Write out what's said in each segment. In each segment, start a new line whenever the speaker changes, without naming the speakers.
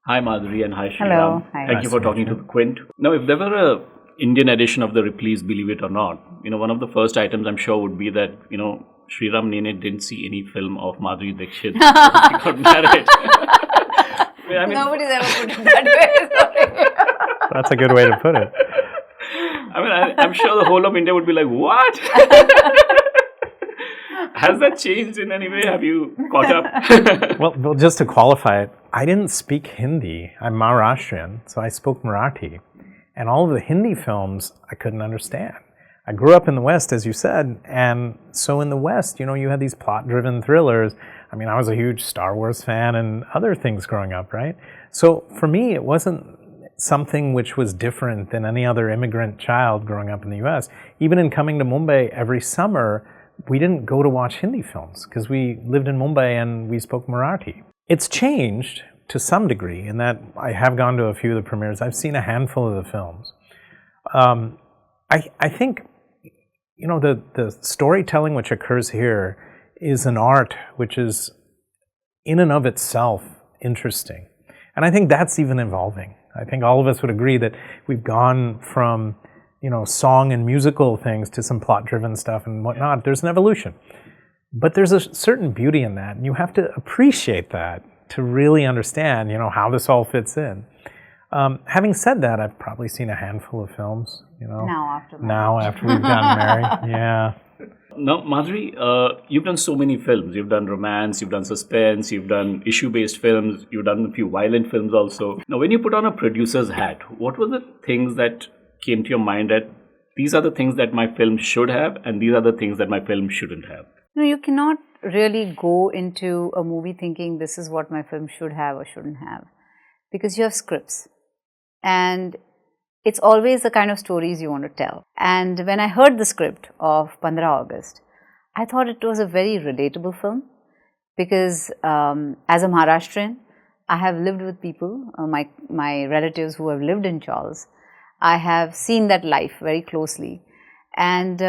Hi Madhuri and hi
Hello.
Sriram.
Hi.
Thank you for talking to Quint. Now, if there were a Indian edition of the Ripley's Believe It or Not, one of the first items I'm sure would be that, Sriram Nene didn't see any film of Madhuri Dixit before she got married.
Nobody's ever put it that way.
That's a good way to put it.
I'm sure the whole of India would be like, what? Has that changed in any way? Have you caught up?
Well, just to qualify it, I didn't speak Hindi. I'm Maharashtrian, so I spoke Marathi. And all of the Hindi films I couldn't understand. I grew up in the West, as you said, and so in the West, you had these plot-driven thrillers. I was a huge Star Wars fan and other things growing up, right? So for me, it wasn't something which was different than any other immigrant child growing up in the US. Even in coming to Mumbai every summer, we didn't go to watch Hindi films because we lived in Mumbai and we spoke Marathi. It's changed to some degree in that I have gone to a few of the premieres. I've seen a handful of the films. I think, the storytelling which occurs here is an art which is in and of itself interesting. And I think that's even evolving. I think all of us would agree that we've gone from song and musical things to some plot-driven stuff and whatnot. There's an evolution. But there's a certain beauty in that, and you have to appreciate that to really understand, how this all fits in. Having said that, I've probably seen a handful of films,
Now after
we've gotten married. Yeah.
Now, Madhuri, you've done so many films. You've done romance, you've done suspense, you've done issue-based films, you've done a few violent films also. Now, when you put on a producer's hat, what were the things that came to your mind that these are the things that my film should have and these are the things that my film shouldn't have?
You cannot really go into a movie thinking this is what my film should have or shouldn't have, because you have scripts and it's always the kind of stories you want to tell. And when I heard the script of 15 August, I thought it was a very relatable film because as a Maharashtrian, I have lived with people, my relatives who have lived in Charles. I have seen that life very closely. And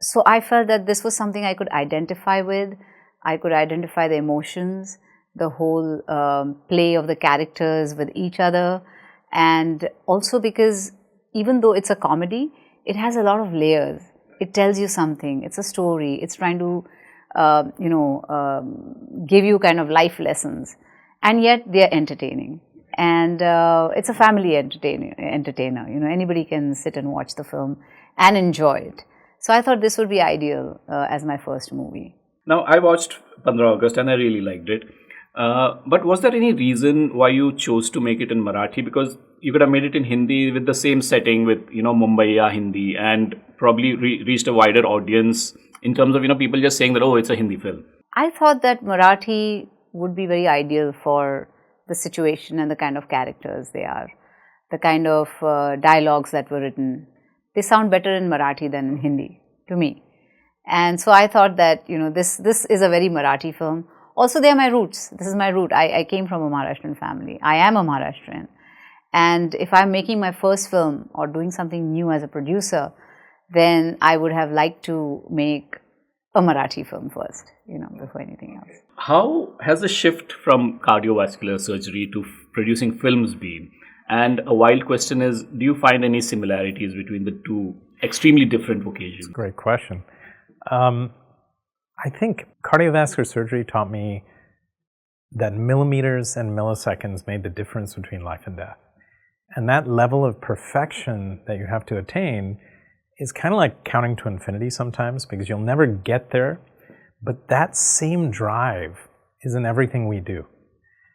so I felt that this was something I could identify with. I could identify the emotions, the whole play of the characters with each other. And also because even though it's a comedy, it has a lot of layers. It tells you something. It's a story. It's trying to, give you kind of life lessons. And yet they are entertaining. And it's a family entertainer. Anybody can sit and watch the film and enjoy it. So I thought this would be ideal as my first movie.
Now, I watched 15 August and I really liked it. But was there any reason why you chose to make it in Marathi? Because you could have made it in Hindi with the same setting with, Mumbai ya Hindi and probably reached a wider audience in terms of, people just saying that, oh, it's a Hindi film.
I thought that Marathi would be very ideal for the situation and the kind of characters they are, the kind of dialogues that were written. They sound better in Marathi than in Hindi, to me. And so I thought that, this is a very Marathi film. Also, they are my roots. This is my root. I came from a Maharashtrian family. I am a Maharashtrian. And if I'm making my first film or doing something new as a producer, then I would have liked to make a Marathi film first, before anything else.
How has the shift from cardiovascular surgery to producing films been? And a wild question is, do you find any similarities between the two extremely different vocations?
Great question. I think cardiovascular surgery taught me that millimeters and milliseconds made the difference between life and death. And that level of perfection that you have to attain is kind of like counting to infinity sometimes, because you'll never get there. But that same drive is in everything we do.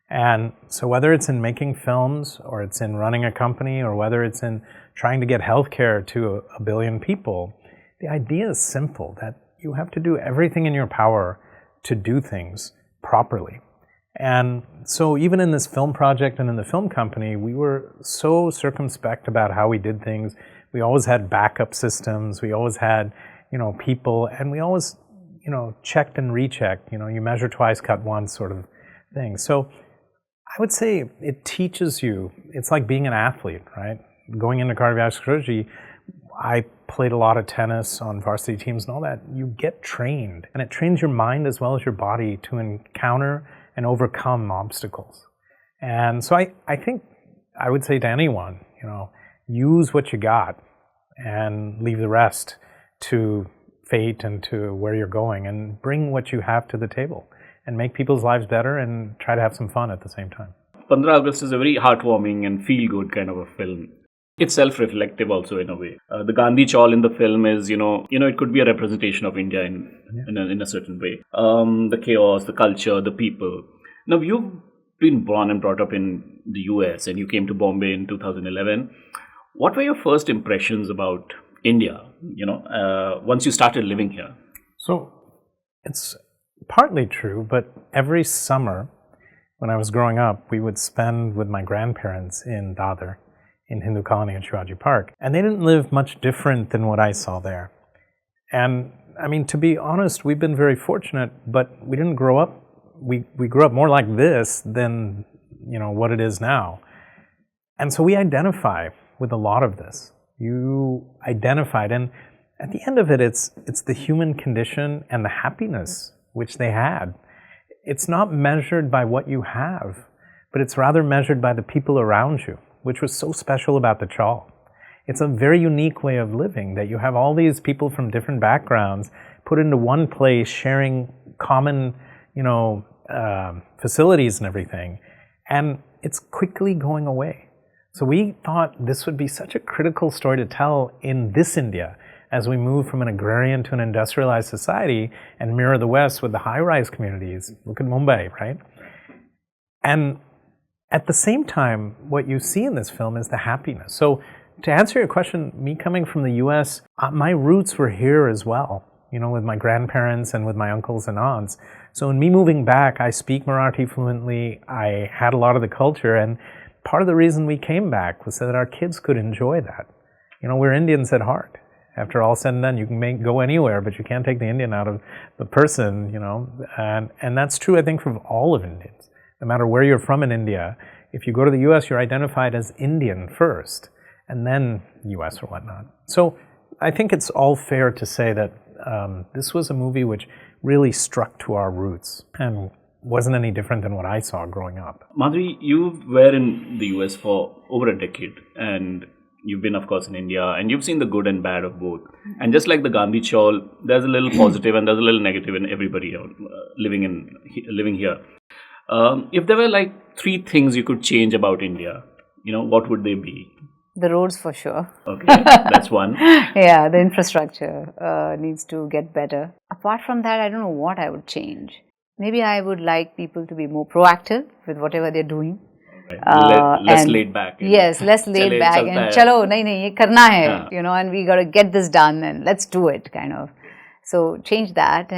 And so whether it's in making films, or it's in running a company, or whether it's in trying to get healthcare to a billion people, the idea is simple, that you have to do everything in your power to do things properly. And so even in this film project and in the film company, we were so circumspect about how we did things. We always had backup systems. We always had, people, and we always, checked and rechecked. You measure twice, cut once sort of thing. So I would say it teaches you, it's like being an athlete, right? Going into cardiovascular surgery, I played a lot of tennis on varsity teams and all that. You get trained, and it trains your mind as well as your body to encounter and overcome obstacles. And so I think I would say to anyone, use what you got and leave the rest to fate and to where you're going, and bring what you have to the table and make people's lives better and try to have some fun at the same time.
15 August is a very heartwarming and feel-good kind of a film. It's self-reflective also in a way. The Gandhi Chawl in the film is, it could be a representation of India in a certain way. The chaos, the culture, the people. Now, you've been born and brought up in the US and you came to Bombay in 2011. What were your first impressions about India, once you started living here?
So it's partly true, but every summer when I was growing up, we would spend with my grandparents in Dadar, in Hindu Colony in Shivaji Park. And they didn't live much different than what I saw there. And I mean, to be honest, we've been very fortunate, but we didn't grow up, we grew up more like this than, what it is now. And so we identify with a lot of this. You identified, and at the end of it, it's the human condition and the happiness which they had. It's not measured by what you have, but it's rather measured by the people around you, which was so special about the chawl. It's a very unique way of living, that you have all these people from different backgrounds put into one place, sharing common, facilities and everything, and it's quickly going away. So we thought this would be such a critical story to tell in this India as we move from an agrarian to an industrialized society and mirror the West with the high-rise communities. Look at Mumbai, right? And at the same time, what you see in this film is the happiness. So to answer your question, me coming from the US, my roots were here as well, with my grandparents and with my uncles and aunts. So in me moving back, I speak Marathi fluently, I had a lot of the culture, and part of the reason we came back was so that our kids could enjoy that. We're Indians at heart. After all said and done, you can go anywhere, but you can't take the Indian out of the person, and that's true, I think, for all of Indians. No matter where you're from in India, if you go to the US, you're identified as Indian first, and then US or whatnot. So I think it's all fair to say that this was a movie which really struck to our roots and wasn't any different than what I saw growing up.
Madhuri, you were in the US for over a decade, and you've been, of course, in India, and you've seen the good and bad of both. And just like the Gandhi Chawl, there's a little positive and there's a little negative in everybody living here. If there were like 3 things you could change about India, what would they be?
The roads, for sure.
Okay, that's one.
Yeah, the infrastructure needs to get better. Apart from that, I don't know what I would change. Maybe I would like people to be more proactive with whatever they're doing.
Right. Less laid back.
Yes, less laid back. And chalo, nahi, ye karna hai, and we got to get this done and let's do it, kind of. So change that.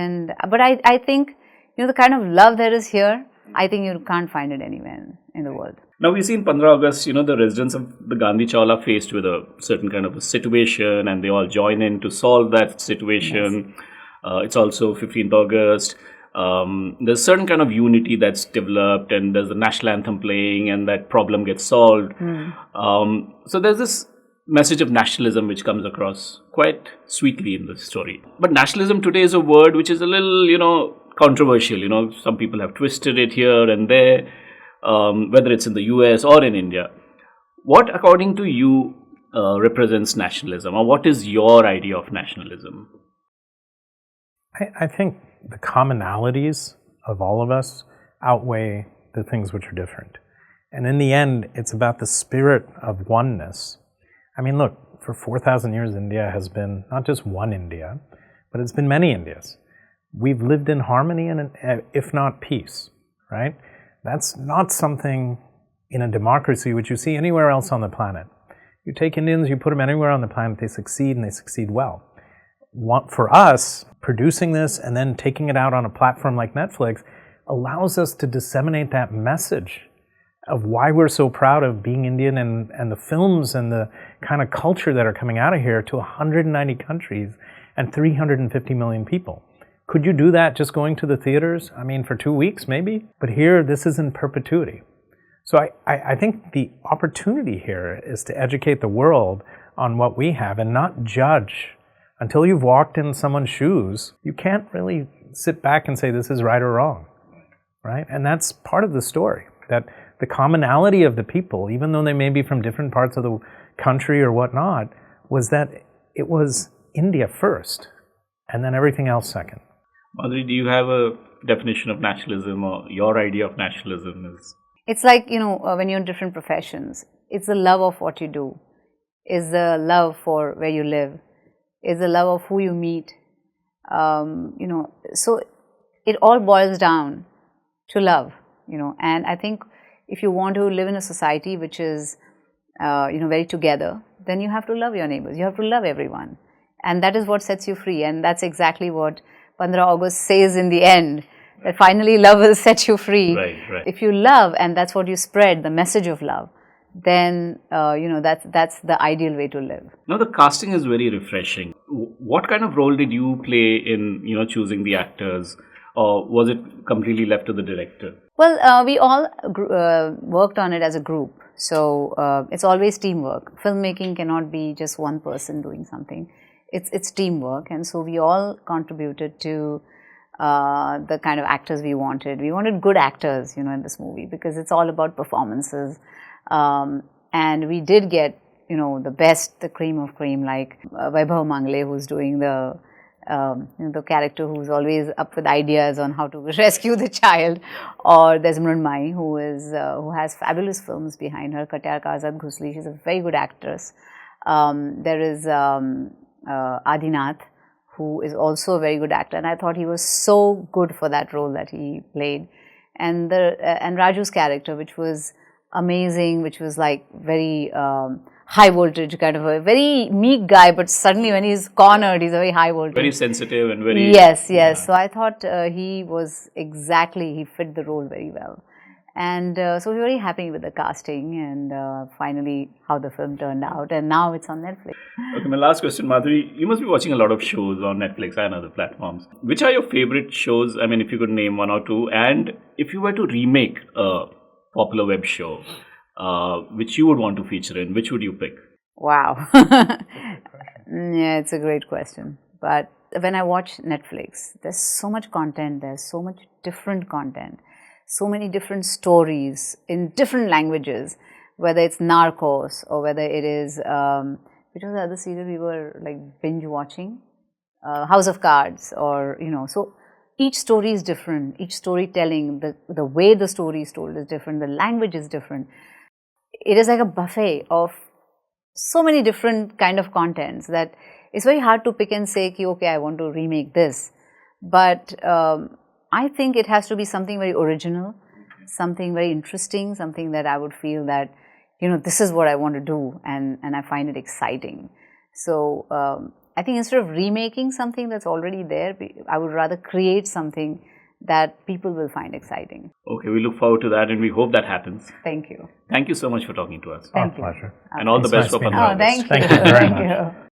But I think, the kind of love there is here, I think you can't find it anywhere in the world.
Now we see in 15 August, the residents of the Gandhi Chawl are faced with a certain kind of a situation, and they all join in to solve that situation. Yes. It's also 15th August. There's a certain kind of unity that's developed, and there's the national anthem playing, and that problem gets solved. So there's this message of nationalism which comes across quite sweetly in this story. But nationalism today is a word which is a little, controversial. Some people have twisted it here and there, whether it's in the US or in India. What, according to you, represents nationalism, or what is your idea of nationalism?
I think the commonalities of all of us outweigh the things which are different. And in the end, it's about the spirit of oneness. I mean, look, for 4,000 years, India has been not just one India, but it's been many Indias. We've lived in harmony and, if not peace, right? That's not something in a democracy which you see anywhere else on the planet. You take Indians, you put them anywhere on the planet, they succeed, and they succeed well. For us, producing this and then taking it out on a platform like Netflix allows us to disseminate that message of why we're so proud of being Indian, and the films and the kind of culture that are coming out of here to 190 countries and 350 million people. Could you do that just going to the theaters? I mean, for 2 weeks maybe? But here, this is in perpetuity. So I think the opportunity here is to educate the world on what we have and not judge. Until you've walked in someone's shoes, you can't really sit back and say this is right or wrong, right? And that's part of the story, that the commonality of the people, even though they may be from different parts of the country or whatnot, was that it was India first, and then everything else second.
Madhuri, do you have a definition of nationalism, or your idea of nationalism is?
It's like, when you're in different professions, it's the love of what you do, is the love for where you live, is the love of who you meet. So it all boils down to love, and I think if you want to live in a society which is, very together, then you have to love your neighbors, you have to love everyone. And that is what sets you free, and that's exactly what 15 August says in the end, that finally love will set you free.
Right.
If you love, and that's what you spread, the message of love, then, that's the ideal way to live.
Now, the casting is very refreshing. What kind of role did you play in, choosing the actors, or was it completely left to the director?
Well, we all worked on it as a group. So it's always teamwork. Filmmaking cannot be just one person doing something. It's teamwork, and so we all contributed to the kind of actors we wanted. We wanted good actors, in this movie, because it's all about performances. And we did get, the best, the cream of cream, like Vaibhav Mangle, who's doing the character who's always up with ideas on how to rescue the child, or there's Mrunmayee, who has fabulous films behind her. Katyar Ka Azad Ghusli, she's a very good actress. There is Adinath, who is also a very good actor, and I thought he was so good for that role that he played. And Raju's character, which was amazing, which was like very high voltage, kind of a very meek guy, but suddenly when he's cornered, he's a very high voltage.
Very sensitive and very...
Yes. Yeah. So I thought he fit the role very well. And so we were very happy with the casting and finally how the film turned out. And now it's on Netflix.
Okay, my last question, Madhuri. You must be watching a lot of shows on Netflix and other platforms. Which are your favorite shows? I mean, if you could name one or two. And if you were to remake a popular web show, which you would want to feature in, which would you pick?
Wow. Yeah, it's a great question. But when I watch Netflix, there's so much content, there's so much different content, so many different stories in different languages, whether it's Narcos or whether it is, which was the other series we were like binge watching, House of Cards, or, so each story is different, each storytelling, the way the story is told is different, the language is different. It is like a buffet of so many different kind of contents that it's very hard to pick and say, okay, I want to remake this. But I think it has to be something very original, something very interesting, something that I would feel that, this is what I want to do, and I find it exciting. So I think instead of remaking something that's already there, I would rather create something that people will find exciting.
Okay, we look forward to that and we hope that happens.
Thank you.
Thank you so much for talking to us.
Thank you.
Pleasure.
And all the best for 15 August.
Thank you.
Thank you very much.
You.